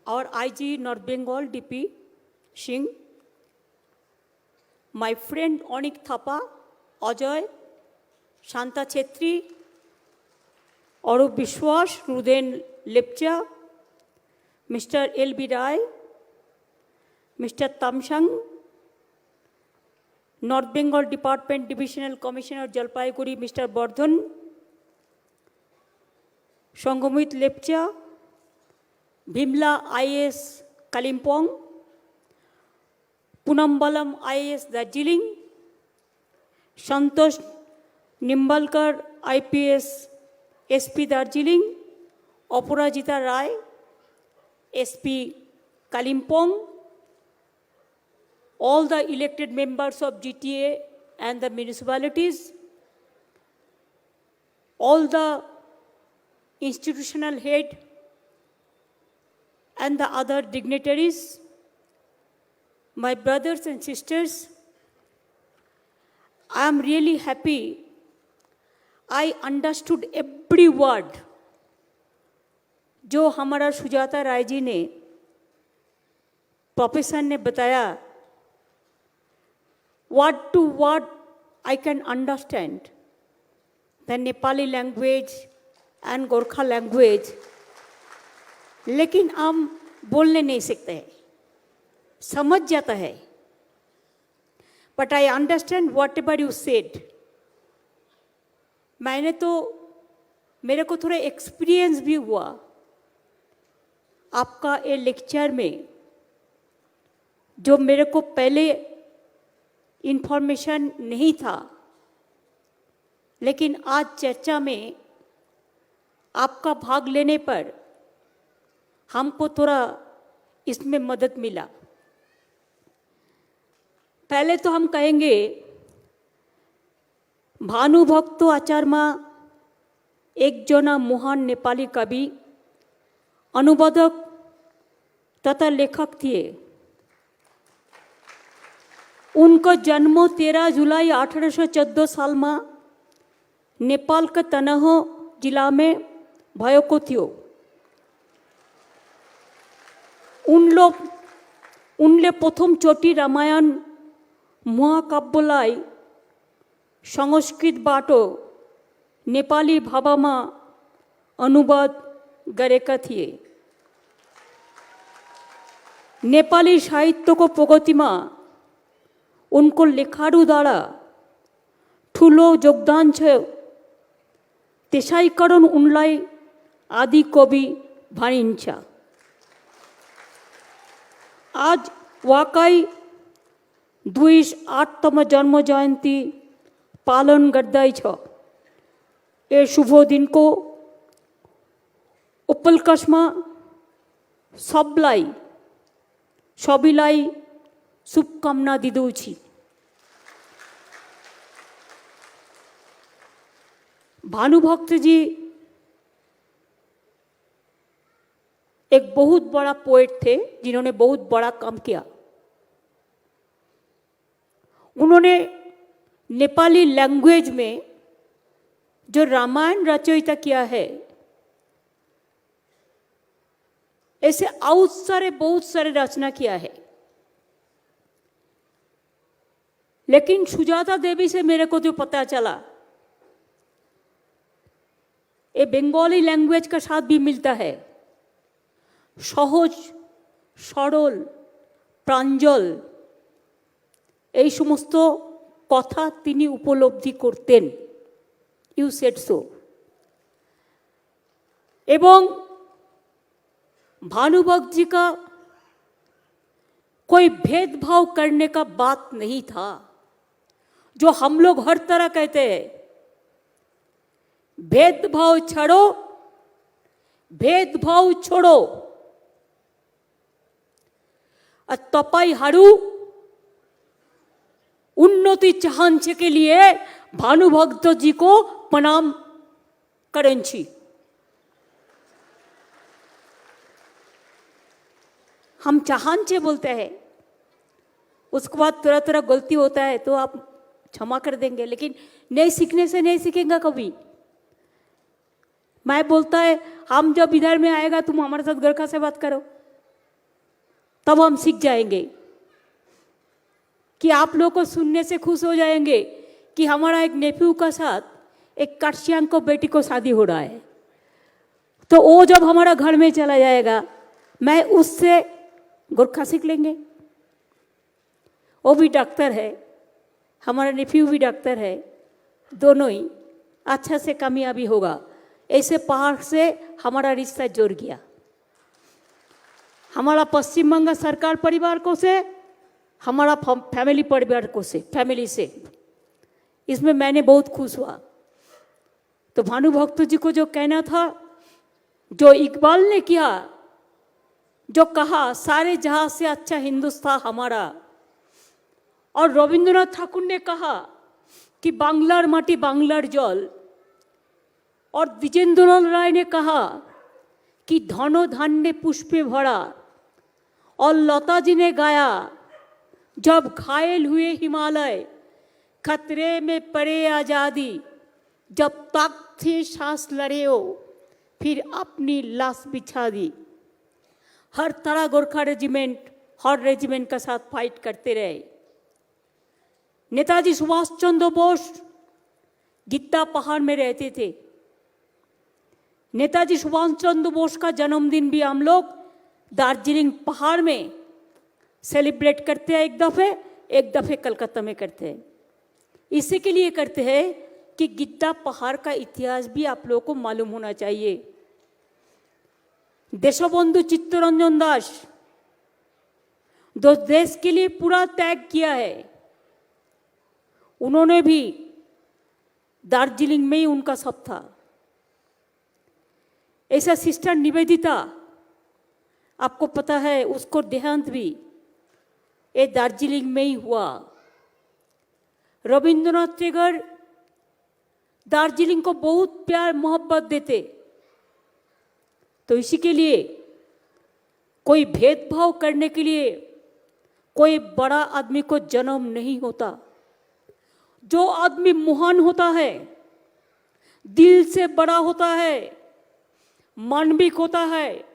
our IG North Bengal DP Singh, my friend Onik Thapa, Ajoy, Shanta Chetri, Arup Bishwas, Ruden Lepcha, Mr. L.B. Rai, Mr. Tamshang, North Bengal Department Divisional Commissioner Jalpaiguri, Mr. Bardhan, Sanghamit Lepcha, Bhimla IAS Kalimpong, Punambalam IAS Darjeeling, Santosh Nimbalkar IPS SP Darjeeling, Aparajita Rai SP Kalimpong, all the elected members of GTA and the municipalities, all the institutional head and the other dignitaries, my brothers and sisters, I am really happy. I understood every word जो हमारा सुजाता राय जी ने professor ने बताया. Word to word I can understand the Nepali language and Gorkha language, लेकिन हम बोलने नहीं सकते हैं, समझ जाता है. But I understand whatever you said. मेरे को थोड़ा एक्सपीरियंस भी हुआ आपका ये लेक्चर में, जो मेरे को पहले इन्फॉर्मेशन नहीं था, लेकिन आज चर्चा में आपका भाग लेने पर हमको थोड़ा इसमें मदद मिला. पहले तो हम कहेंगे भानुभक्त आचार्य एक जना महान नेपाली कवि, अनुवादक तथा लेखक थे. उनको जन्म 13 जुलाई 1814 साल में नेपाल का तनहुँ जिला में भएको थियो. उनले प्रथम चोटी रामायण महाकाव्यलाई संस्कृतबाट नेपाली भाषामा अनुवाद गरेका थिए. नेपाली साहित्यको प्रगतिमा उनको लेखाहरू द्वारा ठुलो योगदान छ. त्यसै कारण उनलाई आदि कवि भनिन्छ. आज वाकई 208तम जन्म जयन्ती पालन गर्दैछ. ए शुभ दिनको उपलक्ष्यमा सबैलाई शुभकामना दिँदैछु. भानुभक्त जी एक बहुत बड़ा पोएट थे जिन्होंने बहुत बड़ा काम किया. उन्होंने नेपाली लैंग्वेज में जो रामायण रचयिता किया है, ऐसे बहुत सारे रचना किया है. लेकिन सुजाता देवी से मेरे को जो पता चला, ये बंगाली लैंग्वेज का साथ भी मिलता है. सहज सरल प्रांजल এই সমস্ত কথা তিনি উপলব্ধি করতেন. You said so. एवं भानुभक्त जी का कोई भेदभाव करने का बात नहीं था, जो हम लोग हर तरह कहते हैं. भेदभाव छोड़ो, भेदभाव छोड़ो. तपाईहरू उन्नति चाहन्छ के लिए भानुभक्त जी को प्रणाम करेंछि. हम चाहन्छ बोलते हैं, उसके बाद थोड़ा थोड़ा गलती होता है तो आप क्षमा कर देंगे, लेकिन नहीं सीखने से नहीं सीखेंगे कभी. मैं बोलता है हम जब इधर में आएगा तुम हमारे साथ गोरखा से बात करो, तब हम सीख जाएंगे कि आप लोग को सुनने से खुश हो जाएंगे कि हमारा एक नेफ्यू का साथ एक काटशियांग को बेटी को शादी हो रहा है। तो वो जब हमारा घर में चला जाएगा, मैं उससे गोरखा सीख लेंगे। वो भी डॉक्टर है, हमारा नेफ्यू भी डॉक्टर है, दोनों ही अच्छा से कामयाबी होगा। ऐसे पहाड़ से हमारा रिश्ता जुड़ गया। हमारा पश्चिम बंगाल सरकार परिवार को से, हमारा फैमिली परिवार को से, फैमिली से, इसमें मैंने बहुत खुश हुआ। तो भानुभक्त जी को जो कहना था, जो इकबाल ने किया, जो कहा सारे जहां से अच्छा हिंदुस्तान हमारा, और रविंद्रनाथ ठाकुर ने कहा कि बांग्लार माटी बांग्लार जल, और द्विजेंद्रलाल राय ने कहा कि धनो धान्य पुष्पे भरा, और लता जी ने गाया जब घायल हुए हिमालय, खतरे में पड़े आजादी, जब तक थे सांस लड़े हो, फिर अपनी लाश बिछा दी। हर तरह गोरखा रेजिमेंट हर रेजिमेंट का साथ फाइट करते रहे। नेताजी सुभाष चंद्र बोस गिद्दा पहाड़ में रहते थे। नेताजी सुभाष चंद्र बोस का जन्मदिन भी हम लोग दार्जिलिंग पहाड़ में सेलिब्रेट करते हैं। एक दफे कलकत्ता में करते हैं। इसी के लिए करते हैं कि गिद्दा पहाड़ का इतिहास भी आप लोगों को मालूम होना चाहिए। देशबंधु चित्तरंजन दास जो देश के लिए पूरा त्याग किया है, उन्होंने भी दार्जिलिंग में ही उनका सब था। ऐसा सिस्टर निवेदिता, आपको पता है, उसको देहांत भी ये दार्जिलिंग में ही हुआ। रविंद्रनाथ टैगोर दार्जिलिंग को बहुत प्यार मोहब्बत देते। तो इसी के लिए कोई भेदभाव करने के लिए कोई बड़ा आदमी को जन्म नहीं होता। जो आदमी महान होता है, दिल से बड़ा होता है, मानविक होता है,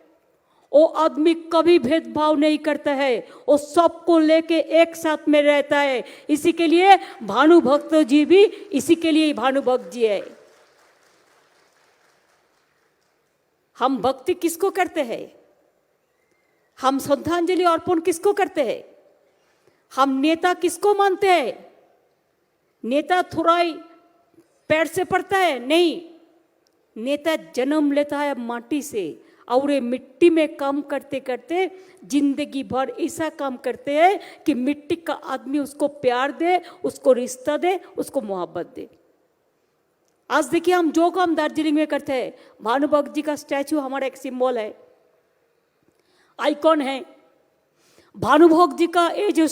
वो आदमी कभी भेदभाव नहीं करता है, वो सबको लेके एक साथ में रहता है। इसी के लिए भानुभक्त जी भी इसी के लिए भानुभक्त जी है। हम भक्ति किसको करते हैं? हम श्रद्धांजलि अर्पण किसको करते हैं? हम नेता किसको मानते हैं? नेता थोड़ा पैर से पड़ता है? नहीं, नेता जन्म लेता है माटी से, और ये मिट्टी में काम करते करते जिंदगी भर ऐसा काम करते हैं कि मिट्टी का आदमी उसको प्यार दे, उसको रिश्ता दे, उसको मोहब्बत दे। आज देखिए हम जो काम दार्जिलिंग में करते हैं, भानुभक्त जी का स्टैचू हमारा एक सिंबल है, आइकॉन है। भानुभक्त जी का ये जो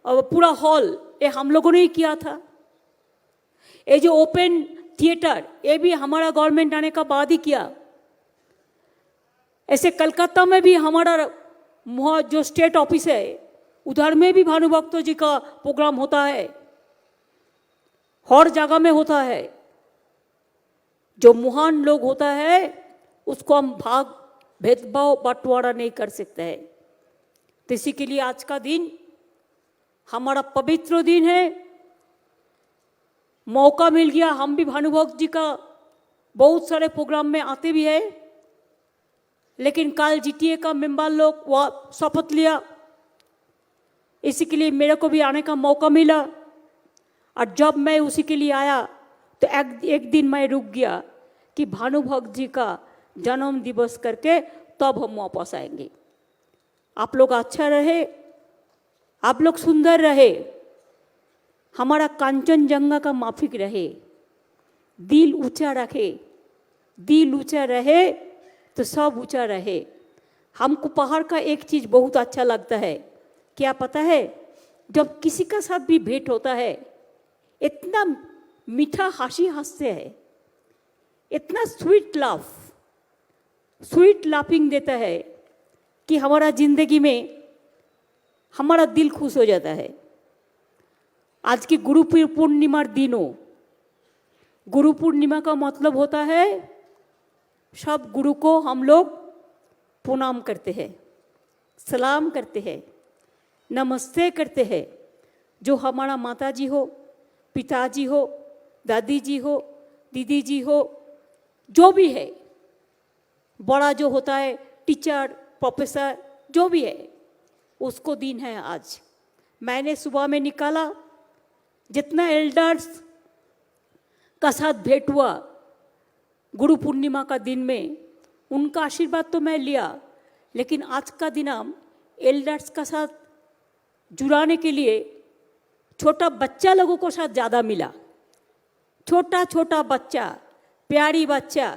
पूरा हॉल, ये हम लोगों ने ही किया था। ये जो ओपन थिएटर, ये भी हमारा गवर्नमेंट आने का बाद ही किया। ऐसे कलकत्ता में भी हमारा जो स्टेट ऑफिस है, उधर में भी भानुभक्त जी का प्रोग्राम होता है, हर जगह में होता है। जो महान लोग होता है उसको हम भेदभाव बंटवारा नहीं कर सकते हैं। तो इसी के लिए आज का दिन हमारा पवित्र दिन है। मौका मिल गया, हम भी भानुभक्त जी का बहुत सारे प्रोग्राम में आते भी है, लेकिन कल जीटीए का मेंबर लोग वह शपथ लिया, इसी के लिए मेरे को भी आने का मौका मिला। और जब मैं उसी के लिए आया तो एक दिन मैं रुक गया कि भानुभक्त जी का जन्म दिवस करके तब हम वापस आएंगे। आप लोग अच्छा रहे, आप लोग सुंदर रहे, हमारा कांचनजंगा का माफिक रहे, दिल ऊंचा रखे। दिल ऊंचा रहे तो सब ऊंचा रहे। हमको पहाड़ का एक चीज़ बहुत अच्छा लगता है, क्या पता है? जब किसी का साथ भी भेंट होता है, इतना मीठा हंसी हंसते हैं, इतना स्वीट लाफिंग देता है कि हमारा जिंदगी में हमारा दिल खुश हो जाता है। आज की गुरु पूर्णिमार दिनों, गुरु पूर्णिमा का मतलब होता है सब गुरु को हम लोग प्रणाम करते हैं। सलाम करते हैं, नमस्ते करते हैं। जो हमारा माताजी हो, पिताजी हो, दादी जी हो, दीदी जी हो, जो भी है, बड़ा जो होता है टीचर, प्रोफेसर, जो भी है, उसको दिन है आज। मैंने सुबह में निकाला, जितना एल्डर्स का साथ भेंट हुआ गुरु पूर्णिमा का दिन में, उनका आशीर्वाद तो मैं लिया, लेकिन आज का दिन हम एल्डर्स का साथ जुड़ाने के लिए छोटा बच्चा लोगों को साथ ज़्यादा मिला। छोटा छोटा बच्चा, प्यारी बच्चा,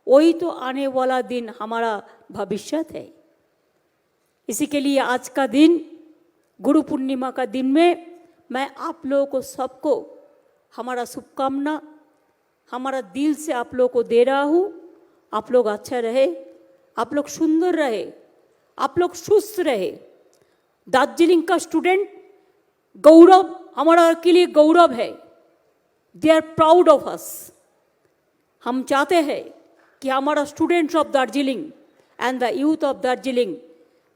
वही तो आने वाला दिन हमारा भविष्य है। इसी के लिए आज का दिन, गुरु पूर्णिमा का दिन में, मैं आप लोगों को सबको हमारा शुभकामना हमारा दिल से आप लोगों को दे रहा हूँ। आप लोग अच्छा रहे, आप लोग सुंदर रहे, आप लोग सुस्त रहे। दार्जिलिंग का स्टूडेंट गौरव हमारा के लिए गौरव है। They are proud of us. हम चाहते हैं कि हमारा students of Darjeeling and the youth of Darjeeling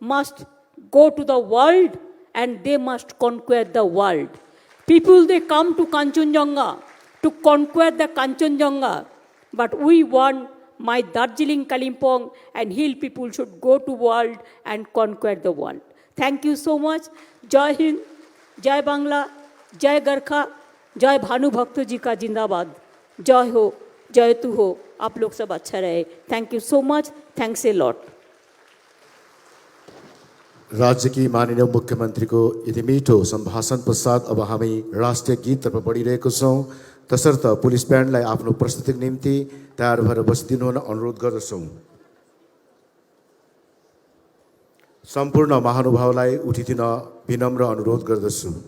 must go to the world and they must conquer the world. People, they come to Kanchenjunga to conquer the Kanchenjunga, but we want my Darjeeling, Kalimpong and hill people should go to world and conquer the world. Thank you so much. Jai Hind, Jai Bangla, Jai Garkha, Jai Bhanu Bhakta ji ka जिंदाबाद. जय हो, जय तू हो. आप लोग सब अच्छा रहे. Thank you so much. Thanks a lot. राज्य की माननीय मुख्यमन्त्रीको यति मिठो सम्भाषण पश्चात अब हामी राष्ट्रिय गीततर्फ बढिरहेको छौँ। तसर्थ पुलिस ब्यान्डलाई आफ्नो प्रस्तुतिको निम्ति तयार भएर बसिदिनु हुन अनुरोध गर्दछौँ। सम्पूर्ण महानुभावलाई उठिदिन विनम्र अनुरोध गर्दछु।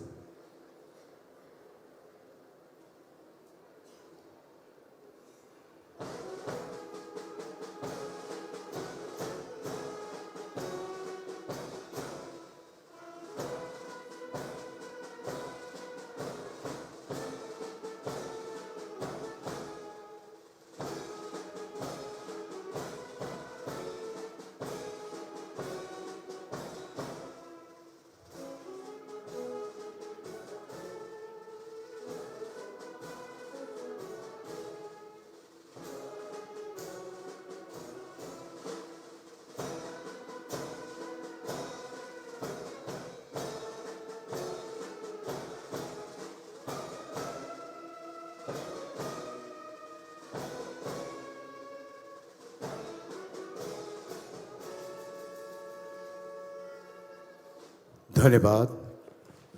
ধন্যবাদ।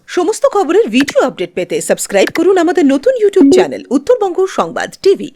সমস্ত খবরের ভিডিও আপডেট পেতে সাবস্ক্রাইব করুন আমাদের নতুন ইউটিউব চ্যানেল উত্তরবঙ্গ সংবাদ টিভি।